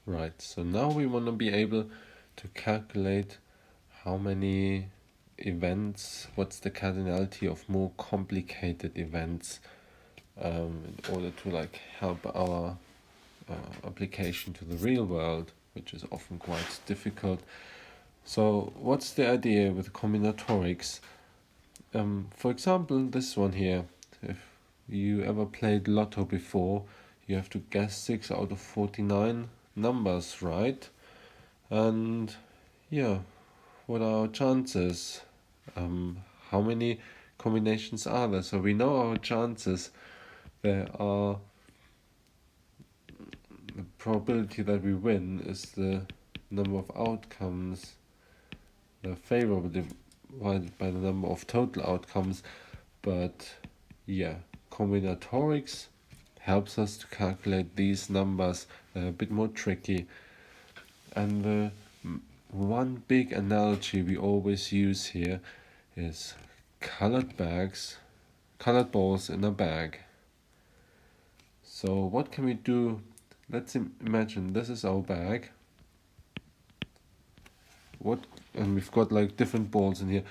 Right, so now we want to be able to calculate how many events, what's the cardinality of more complicated events, in order to help our application to the real world, which is often quite difficult. So what's the idea with combinatorics? For example, this one here, if you ever played Lotto before, you have to guess 6 out of 49 numbers right. And yeah, what are our chances? How many combinations are there? So we know our chances. There are, the probability that we win is the number of outcomes, the favorable divided by the number of total outcomes. But yeah, combinatorics helps us to calculate these numbers. They're a bit more tricky. And the one big analogy we always use here is colored balls in a bag. So what can we do? Let's imagine this is our bag. And we've got different balls in here.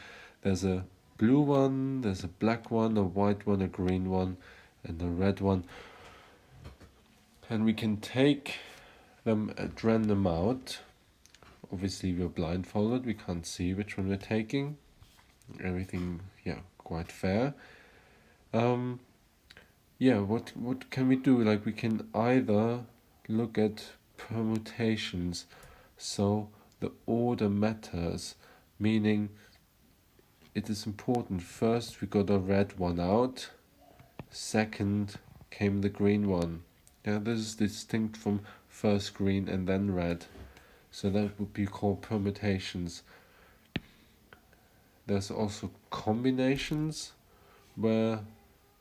There's a blue one, there's a black one, a white one, a green one, and a red one. And we can take them at random out. Obviously we're blindfolded, we can't see which one we're taking. Everything, quite fair. What can we do? We can either look at permutations, so the order matters, meaning it is important. First we got a red one out, second came the green one. This is distinct from first green and then red, so that would be called permutations. There's also combinations where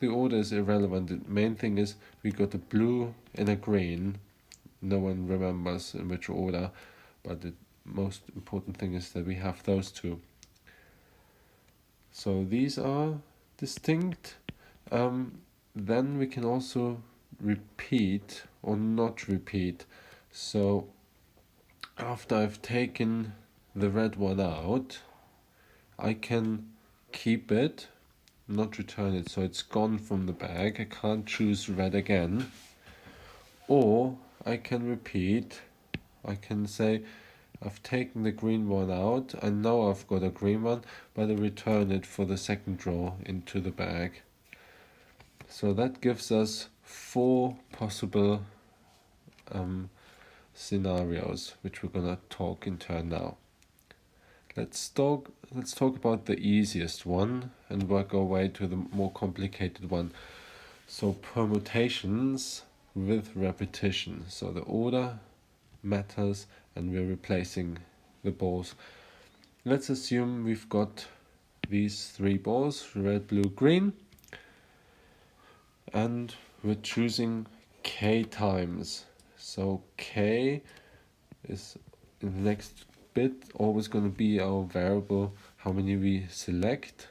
the order is irrelevant. The main thing is we got a blue and a green. No one remembers in which order, but the most important thing is that we have those two. So these are distinct. Then we can also repeat or not repeat. So after I've taken the red one out, I can keep it, not return it, so it's gone from the bag. I can't choose red again. Or I can repeat. I can say I've taken the green one out, I know I've got a green one, but I return it for the second draw into the bag. So that gives us 4 possible scenarios, which we're gonna talk in turn now. Let's talk about the easiest one and work our way to the more complicated one. So permutations with repetition. So the order matters and we're replacing the balls. Let's assume we've got these 3 balls, red, blue, green, and we're choosing k times. So k is in the next bit always going to be our variable, how many we select.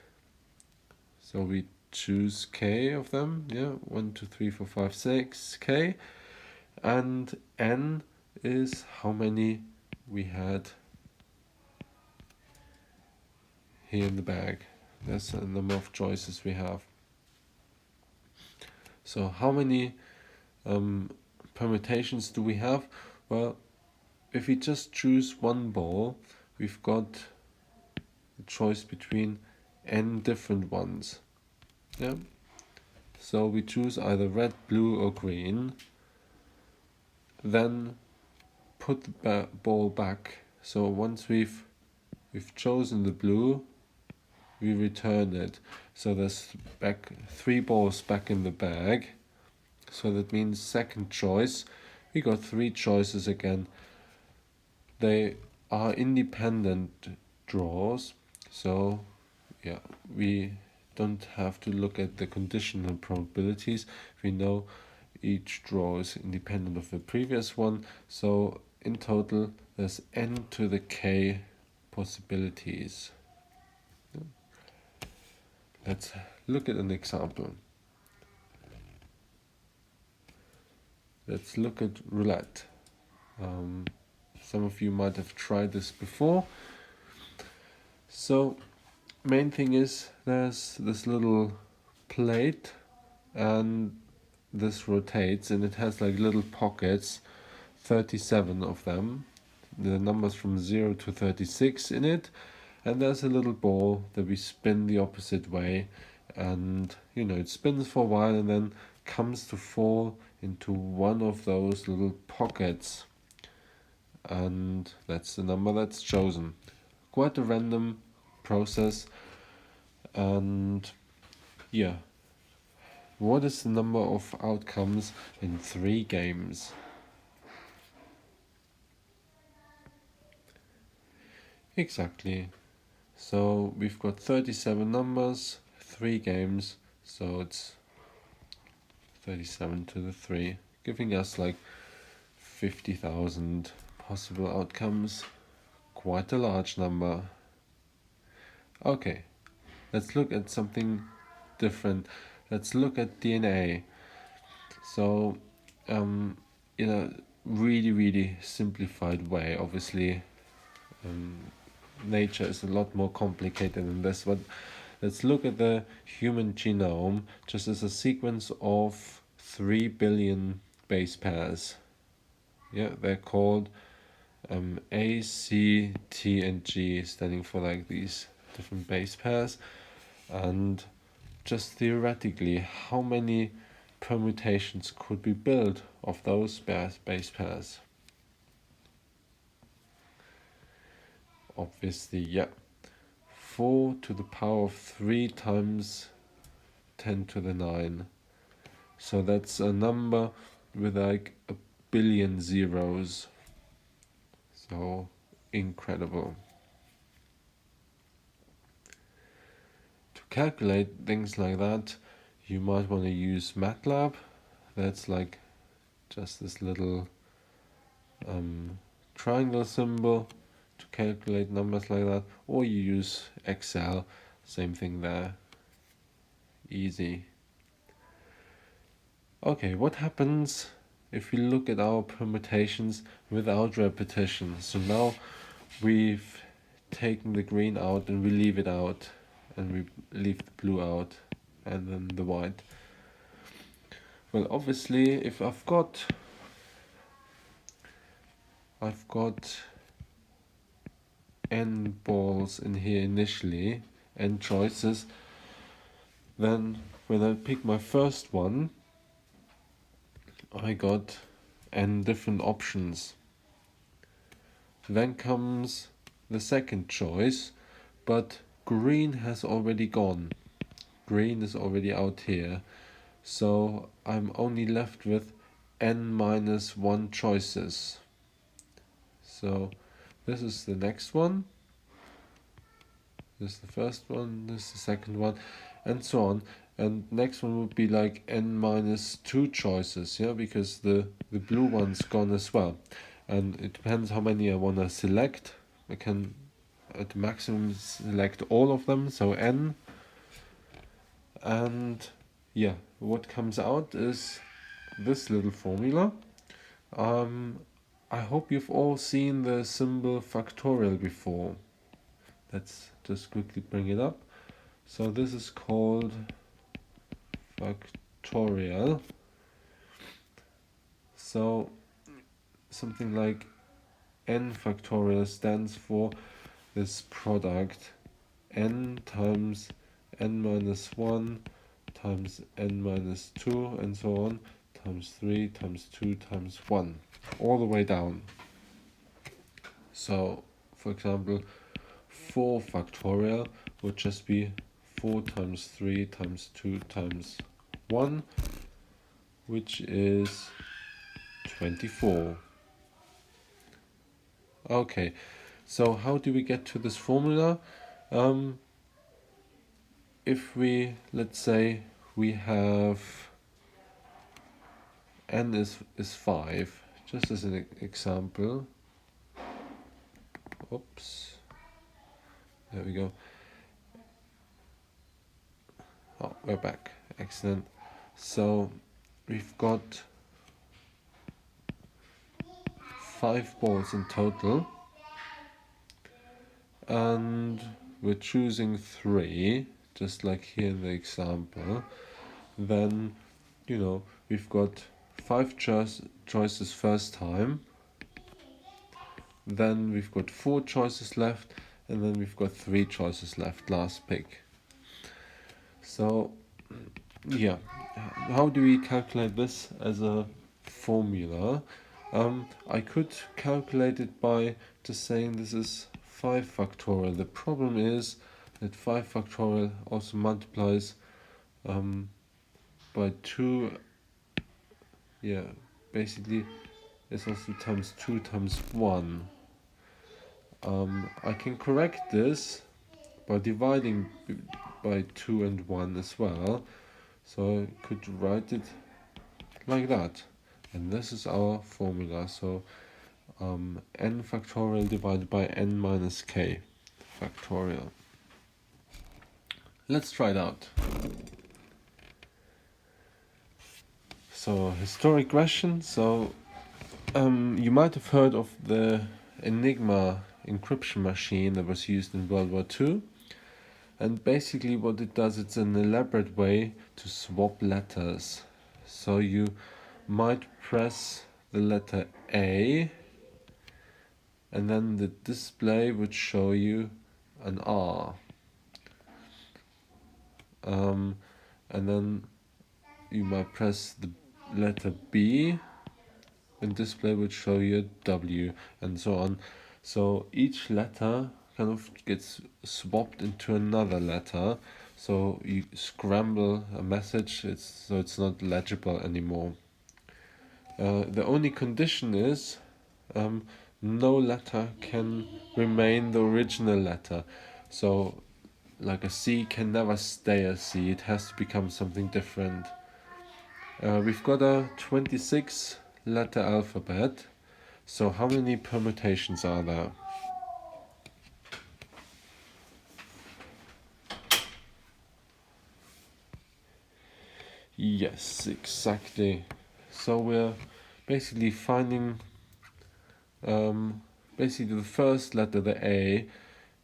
So we choose k of them, 1, 2, 3, 4, 5, 6 k, and n is how many we had here in the bag. That's the number of choices we have. So how many permutations do we have? Well, if we just choose one ball, we've got a choice between n different ones. So we choose either red, blue, or green. Then put the ball back. So once we've chosen the blue, we return it. So there's 3 balls back in the bag. So that means second choice. We got 3 choices again. They are independent draws. So we don't have to look at the conditional probabilities. We know each draw is independent of the previous one. So in total, there's n to the k possibilities. Let's look at an example. Let's look at roulette. Some of you might have tried this before. So main thing is there's this little plate and this rotates and it has like little pockets, 37 of them, the numbers from 0 to 36 in it, and there's a little ball that we spin the opposite way, and it spins for a while and then comes to fall into one of those little pockets, and that's the number that's chosen. Quite a random process. And yeah, what is the number of outcomes in 3 games? Exactly. So we've got 37 numbers, 3 games, so it's 37 to the 3, giving us like 50,000 possible outcomes. Quite a large number. Okay, let's look at something different. Let's look at DNA. So, in a really, really simplified way, obviously, nature is a lot more complicated than this, but let's look at the human genome just as a sequence of 3 billion base pairs. Yeah, they're called A, C, T, and G, standing for like these different base pairs. And just theoretically, how many permutations could be built of those base pairs? Obviously, yeah, 4 to the power of 3 times 10 to the 9. So that's a number with like a billion zeros. So incredible. To calculate things like that, you might want to use MATLAB. That's like just this little triangle symbol to calculate numbers like that, or you use Excel, same thing there. Easy. Okay, what happens if we look at our permutations without repetition? So now we've taken the green out and we leave it out, and we leave the blue out, and then the white. Well, obviously, if I've got n balls in here initially, n choices, then when I pick my first one, I got n different options. Then comes the second choice, but green has already gone. Green is already out here. So I'm only left with n minus 1 choices. So this is the next one. This is the first one, this is the second one, and so on. And next one would be like n minus 2 choices, yeah, because the blue one's gone as well. And it depends how many I want to select. I can at the maximum select all of them, so n. And yeah, what comes out is this little formula. I hope you've all seen the symbol factorial before. Let's just quickly bring it up. So this is called factorial. So something like n factorial stands for this product n times n minus 1 times n minus 2 and so on, times 3 times 2 times 1, all the way down. So for example, 4 factorial would just be 4 times 3 times 2 times 1, which is 24. Okay, so how do we get to this formula? If we, let's say, we have n is 5, just as an example. Oops. There we go. Oh, we're back. Excellent. So we've got 5 balls in total, and we're choosing 3, just like here in the example, then we've got 5 choices first time, then we've got 4 choices left, and then we've got 3 choices left, last pick. So yeah, how do we calculate this as a formula? I could calculate it by just saying this is 5 factorial. The problem is that 5 factorial also multiplies by 2. Yeah, basically it's also times 2 times 1. I can correct this by dividing by 2 and 1 as well. So I could write it like that. And this is our formula. So n factorial divided by n minus k factorial. Let's try it out. So historic question. So you might have heard of the Enigma encryption machine that was used in World War II. And basically what it does, it's an elaborate way to swap letters. So you might press the letter A, and then the display would show you an R. And then you might press the letter B, and display would show you a W, and so on. So each letter kind of gets swapped into another letter, so you scramble a message, so it's not legible anymore. The only condition is no letter can remain the original letter. So like a C can never stay a C, it has to become something different. We've got a 26 letter alphabet, so how many permutations are there? Yes, exactly. So we're basically finding basically the first letter, the A,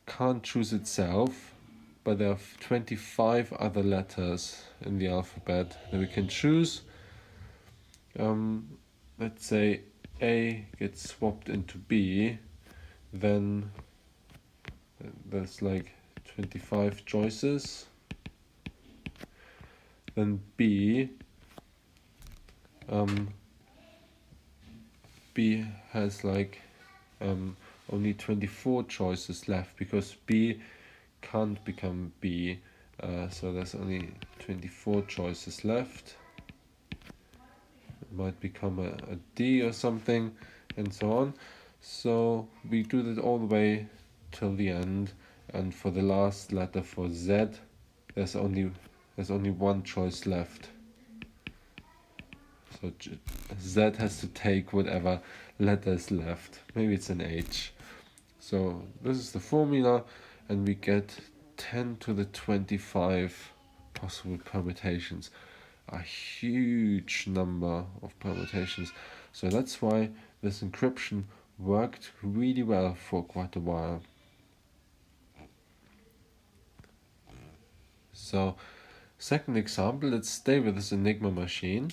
can't choose itself, but there are 25 other letters in the alphabet that we can choose. Let's say A gets swapped into B, then there's like 25 choices. Then B has like only 24 choices left, because B can't become B, so there's only 24 choices left. It might become a D or something, and so on. So we do that all the way till the end, and for the last letter, for Z, there's only one choice left. So Z has to take whatever letter is left. Maybe it's an H. So this is the formula, and we get 10 to the 25 possible permutations. A huge number of permutations. So that's why this encryption worked really well for quite a while. So second example, let's stay with this Enigma machine.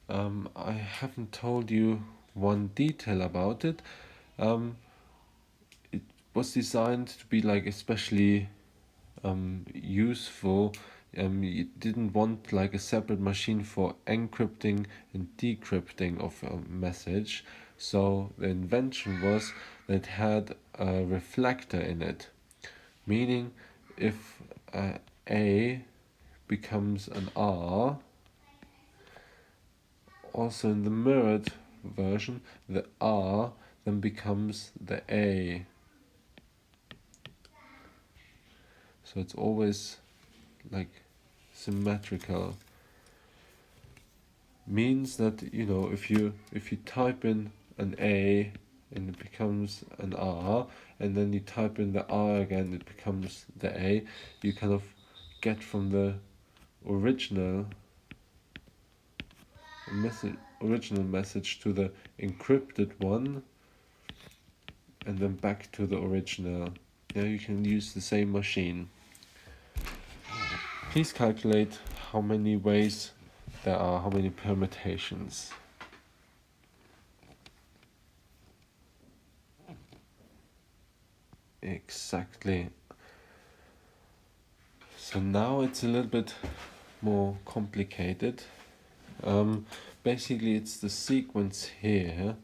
I haven't told you one detail about it. It was designed to be like especially useful. You didn't want like a separate machine for encrypting and decrypting of a message. So the invention was that it had a reflector in it, meaning if A becomes an R, also in the mirrored version, the R then becomes the A. So it's always like symmetrical. Means that if you type in an A and it becomes an R, and then you type in the R again, it becomes the A, you kind of get from the original original message to the encrypted one and then back to the original. Now you can use the same machine. Please calculate how many ways there are, how many permutations. Exactly. So now it's a little bit more complicated. Basically it's the sequence here,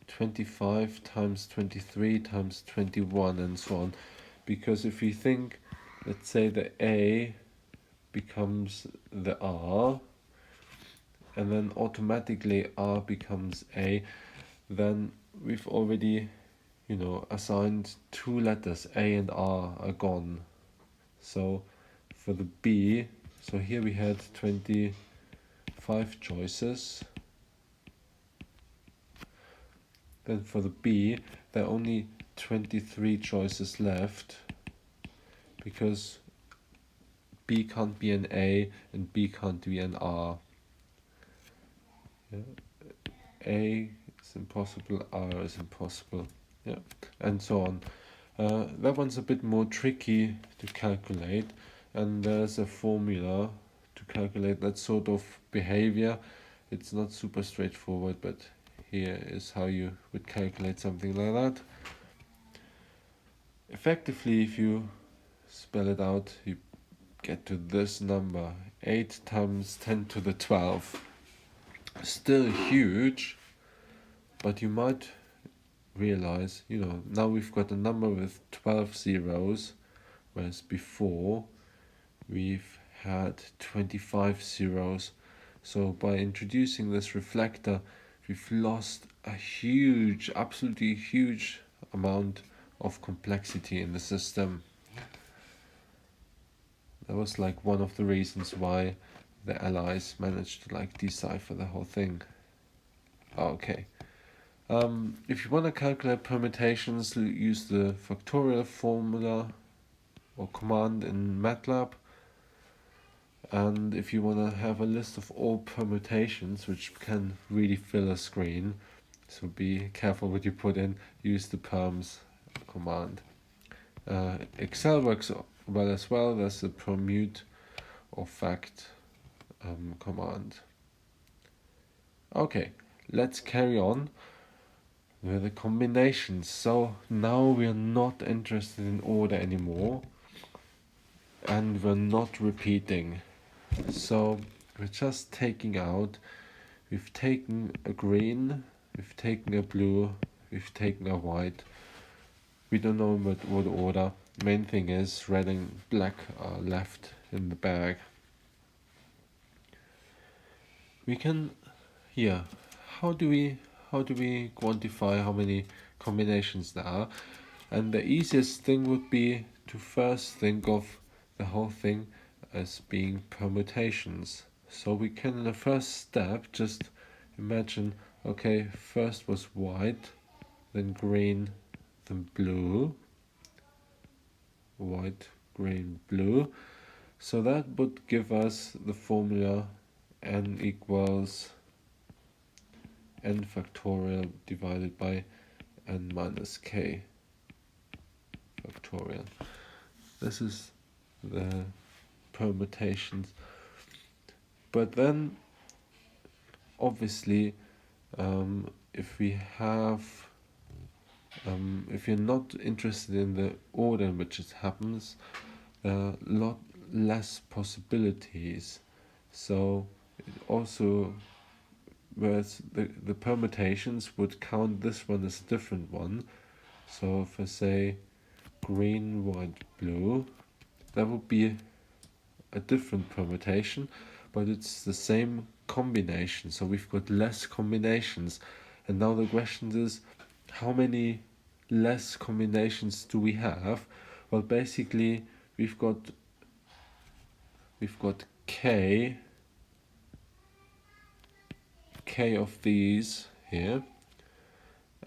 25 times 23 times 21 and so on. Because if you think, let's say the A becomes the R, and then automatically R becomes A, then we've already, assigned two letters, A and R are gone. So for the B, so here we had 25 choices. Then for the B, there are only 23 choices left, because B can't be an A and B can't be an R. Yeah. A is impossible, R is impossible, yeah, and so on. That one's a bit more tricky to calculate, and there's a formula to calculate that sort of behavior. It's not super straightforward, but here is how you would calculate something like that. Effectively, if you spell it out, you get to this number, 8 times 10 to the 12. Still huge, but you might realize, now we've got a number with 12 zeros, whereas before we've had 25 zeros. So by introducing this reflector, we've lost a huge, absolutely huge amount of complexity in the system. That was like one of the reasons why the Allies managed to decipher the whole thing. Okay. If you want to calculate permutations, use the factorial formula or command in MATLAB. And if you want to have a list of all permutations, which can really fill a screen, so be careful what you put in, use the perms command. Excel works well as well. There's the permute or fact command. Okay, let's carry on with the combinations. So now we are not interested in order anymore, and we're not repeating. So we're just taking out, we've taken a green, we've taken a blue, we've taken a white. We don't know what order. Main thing is red and black are left in the bag. We can, here, how do we quantify how many combinations there are? And the easiest thing would be to first think of the whole thing as being permutations. So we can, in the first step, just imagine, okay, first was white, then green, then blue, white, green, blue. So that would give us the formula n equals n factorial divided by n minus k factorial. This is the permutations. But then obviously if we have if you're not interested in the order in which it happens, there are a lot less possibilities. So it also, whereas the permutations would count this one as a different one. So if I say green, white, blue, that would be a different permutation, but it's the same combination. So we've got less combinations. And now the question is, how many less combinations do we have? Well, basically we've got k of these here,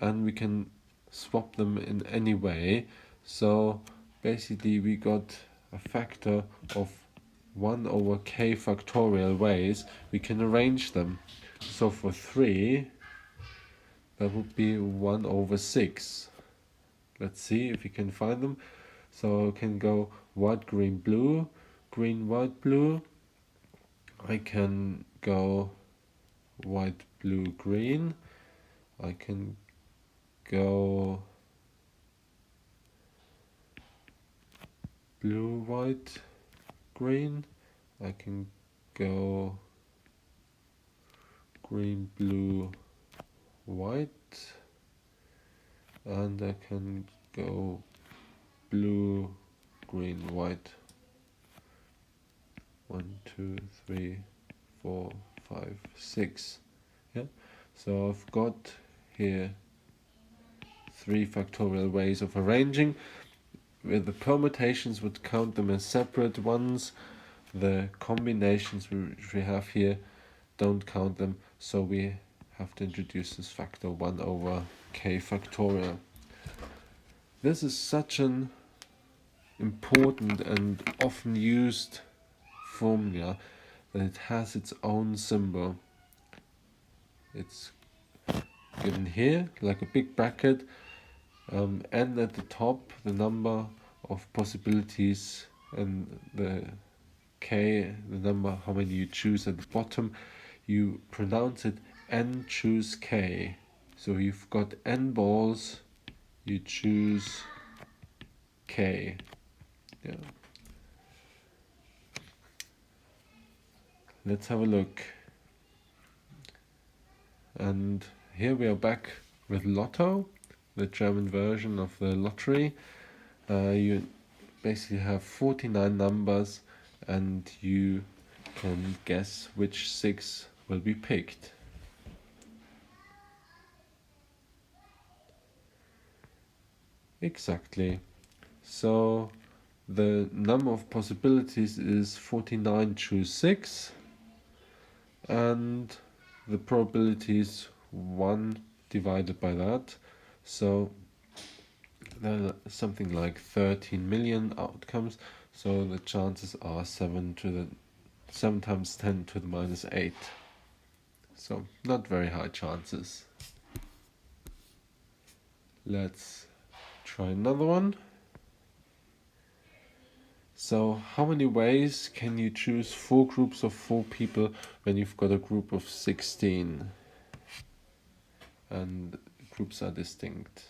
and we can swap them in any way. So basically we got a factor of 1 over k factorial ways we can arrange them. So for 3, that would be 1 over 6. Let's see if we can find them. So I can go white, green, blue, green, white, blue. I can go white, blue, green. I can go blue, white, green. I can go green, blue, white. And I can go blue, green, white. 1, 2, 3, 4, 5, 6. Yeah. So I've got here 3 factorial ways of arranging. Where the permutations would count them as separate ones, the combinations which we have here don't count them, so we have to introduce this factor 1 over k factorial. This is such an important and often used formula that it has its own symbol. It's given here like a big bracket, and at the top the number of possibilities, and the k, the number how many you choose at the bottom. You pronounce it n choose k. So you've got n balls, you choose k. Yeah. Let's have a look. And here we are back with Lotto, the German version of the lottery. You basically have 49 numbers and you can guess which 6 will be picked. Exactly. So the number of possibilities is 49 choose 6, and the probability is 1 divided by that. So there are something like 13 million outcomes. So the chances are 7 times 10 to the minus 8. So not very high chances. Let's try another one. So how many ways can you choose 4 groups of 4 people when you've got a group of 16? And groups are distinct.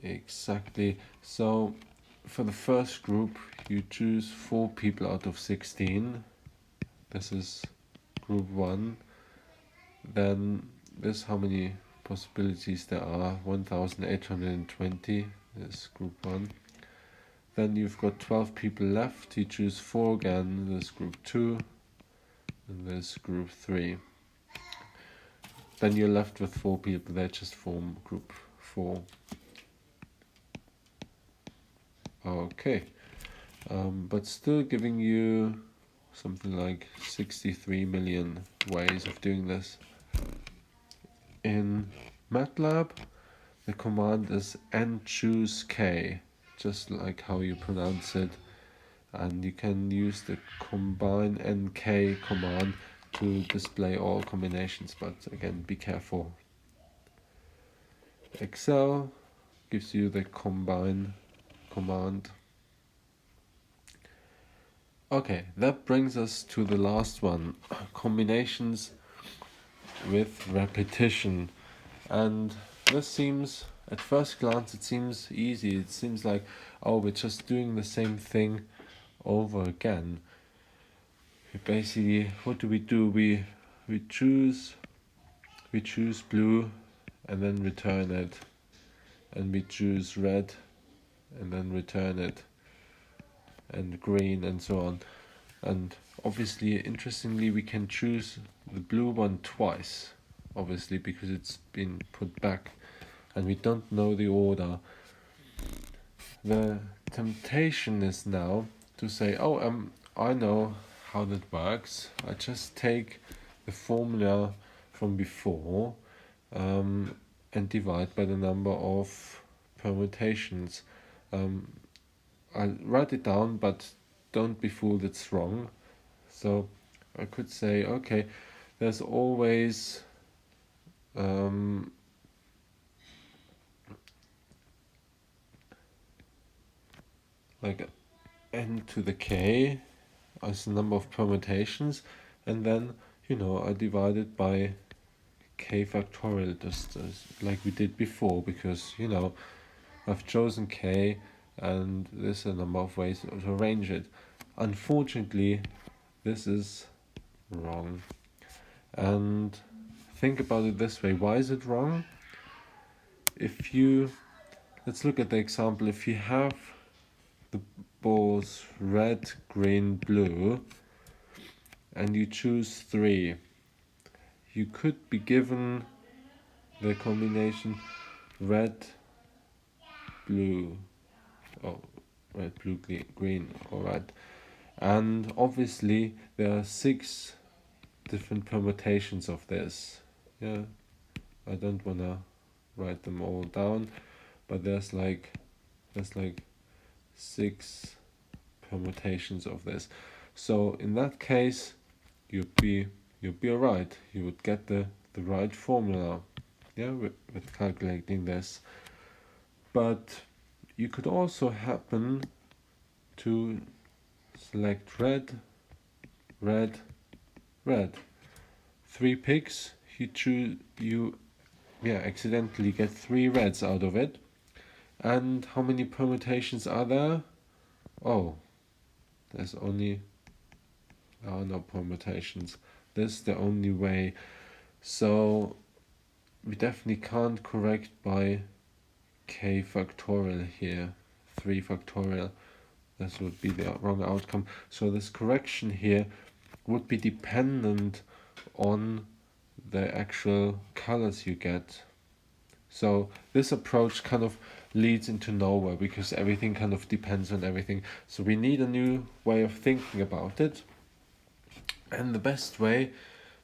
Exactly. So for the first group, you choose 4 people out of 16. This is group 1. Then this how many possibilities there are. 1820 is group 1. Then you've got 12 people left. You choose 4 again. There's group 2. And there's group 3. Then you're left with 4 people. They just form group 4. Okay. But still giving you something like 63 million ways of doing this. In MATLAB, the command is nChooseK, just like how you pronounce it, and you can use the combine nk command to display all combinations, but again, be careful. Excel gives you the combine command. Okay, that brings us to the last one, combinations with repetition. And this seems, at first glance, it seems easy. It seems like, oh, we're just doing the same thing over again. Basically, what do? We choose blue and then return it, and we choose red and then return it, and green and so on. And obviously, interestingly, we can choose the blue one twice, obviously, because it's been put back and we don't know the order. The temptation is now to say, oh, I know how that works. I just take the formula from before and divide by the number of permutations. I'll write it down, but don't be fooled, it's wrong. So I could say, okay, there's always like n to the k as the number of permutations, and then I divide it by k factorial, just like we did before, because I've chosen k and there's a number of ways to arrange it. Unfortunately, this is wrong. And think about it this way. Why is it wrong? Let's look at the example. If you have the balls red, green, blue, and you choose 3, you could be given the combination red, blue, red, blue, green, alright. And obviously there are 6 different permutations of this. Yeah, I don't wanna write them all down, but there's like 6 permutations of this. So in that case, you'd be alright. You would get the right formula, yeah, with calculating this. But you could also happen to select red, red, red. 3 picks. You accidentally get 3 reds out of it. And how many permutations are there? Oh, there are no permutations. This is the only way. So we definitely can't correct by k factorial here, 3 factorial. This would be the wrong outcome. So this correction here would be dependent on the actual colors you get. So this approach kind of leads into nowhere, because everything kind of depends on everything. So we need a new way of thinking about it. And the best way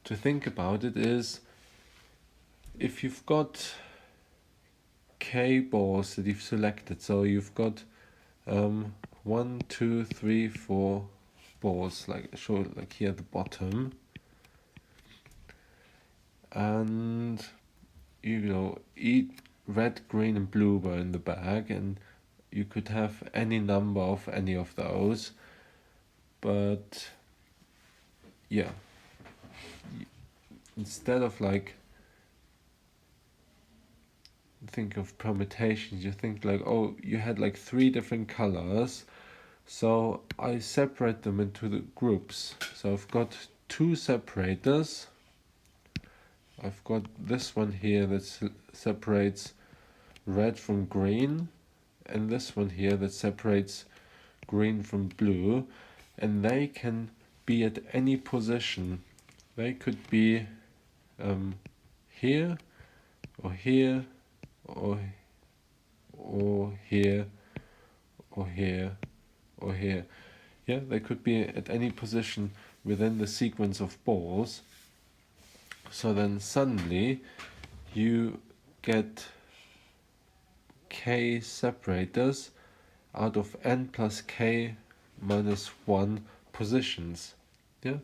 to think about it is, if you've got k balls that you've selected, so you've got 1, 2, 3, 4 balls, like here at the bottom, and each red, green, and blue were in the bag, and you could have any number of any of those. But yeah, instead of think of permutations, you think oh, you had 3 different colors, so I separate them into the groups. So I've got 2 separators. I've got this one here that separates red from green, and this one here that separates green from blue, and they can be at any position. They could be here, or here, or here, or here, or here. Yeah, they could be at any position within the sequence of balls. So then suddenly you get k separators out of n plus k minus 1 positions. Yeah,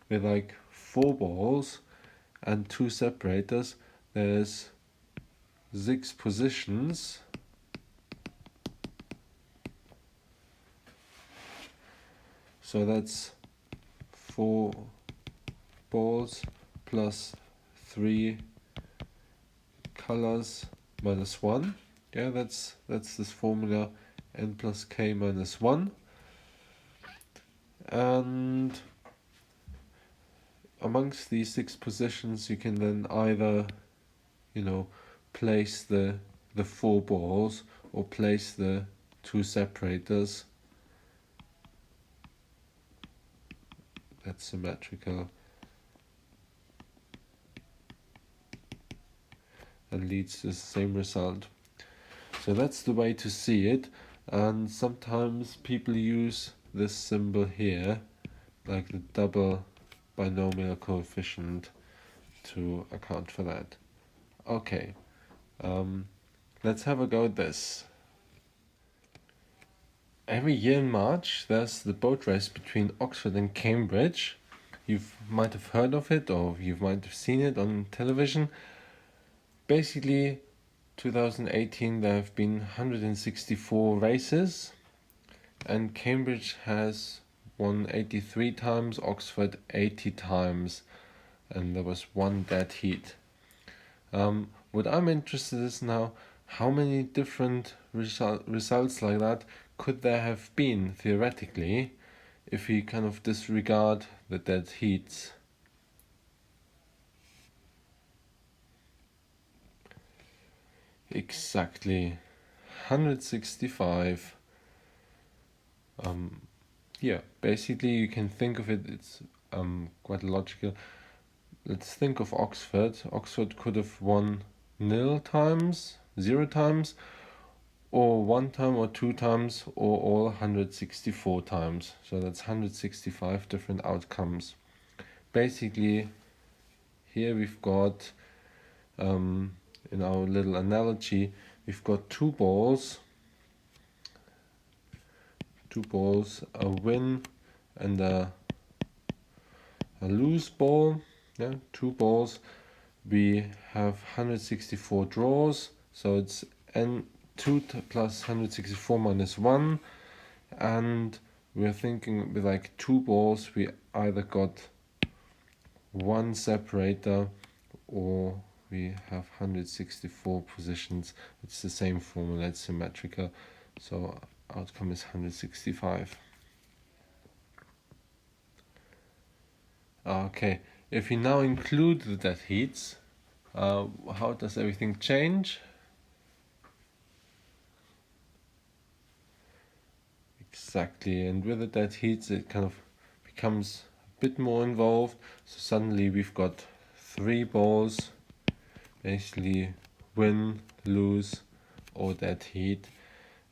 with 4 balls and 2 separators, there's 6 positions. So that's 4 balls plus 3 colors minus 1. Yeah, that's this formula, n plus k minus 1. And amongst these 6 positions, you can then either place the 4 balls, or place the 2 separators. That's symmetrical and leads to the same result. So that's the way to see it. And sometimes people use this symbol here, like the double binomial coefficient, to account for that. Okay, let's have a go at this. every year in March, there's the boat race between Oxford and Cambridge. You might have heard of it, or you might have seen it on television. Basically, 2018 there have been 164 races, and Cambridge has won 83 times, Oxford 80 times, and there was one dead heat. What I'm interested in is now, how many different results like that could there have been theoretically if we kind of disregard the dead heats? Exactly, 165. Yeah, basically you can think of it, it's quite logical. Let's think of Oxford. Oxford could have won 0 times, 0 times, or 1 time or 2 times, or all 164 times. So that's 165 different outcomes. Basically, here we've got, in our little analogy, we've got two balls, a win and a loose ball. Yeah, two balls. We have 164 draws, so it's n2 plus 164 minus 1, and we're thinking with like two balls we either got one separator or we have 164 positions. It's the same formula, it's symmetrical, so outcome is 165. Okay, if we now include the dead heats, how does everything change? Exactly, and with the dead heats it kind of becomes a bit more involved. So suddenly we've got 3 balls, basically win, lose, or dead heat,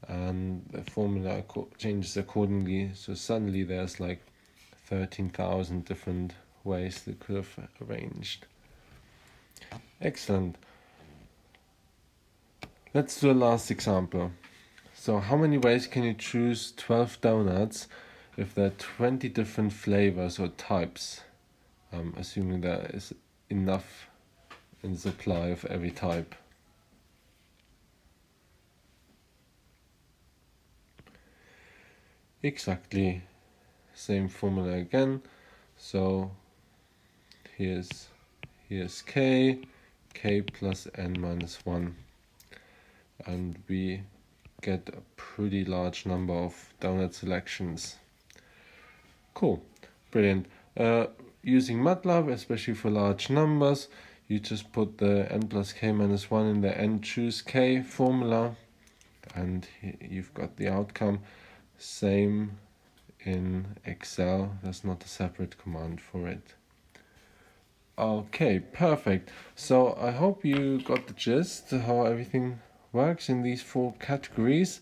and the formula changes accordingly. So suddenly there's like 13,000 different ways they could have arranged. Excellent. Let's do a last example. So how many ways can you choose 12 donuts if there are 20 different flavors or types? Assuming there is enough in supply of every type. Exactly, same formula again. So here's k plus n minus 1, and we get a pretty large number of donut selections. Cool, brilliant. Using MATLAB, especially for large numbers, you just put the n plus k minus 1 in the n choose k formula, and you've got the outcome. Same in Excel, there's not a separate command for it. Okay, perfect. So I hope you got the gist how everything works in these 4 categories.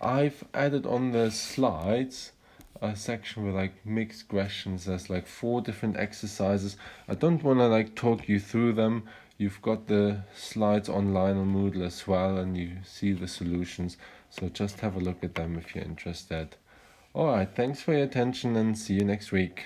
I've added on the slides a section with like mixed questions. There's like 4 different exercises. I don't want to like talk you through them. You've got the slides online on Moodle as well, and you see the solutions. So just have a look at them if you're interested. Alright, thanks for your attention and see you next week.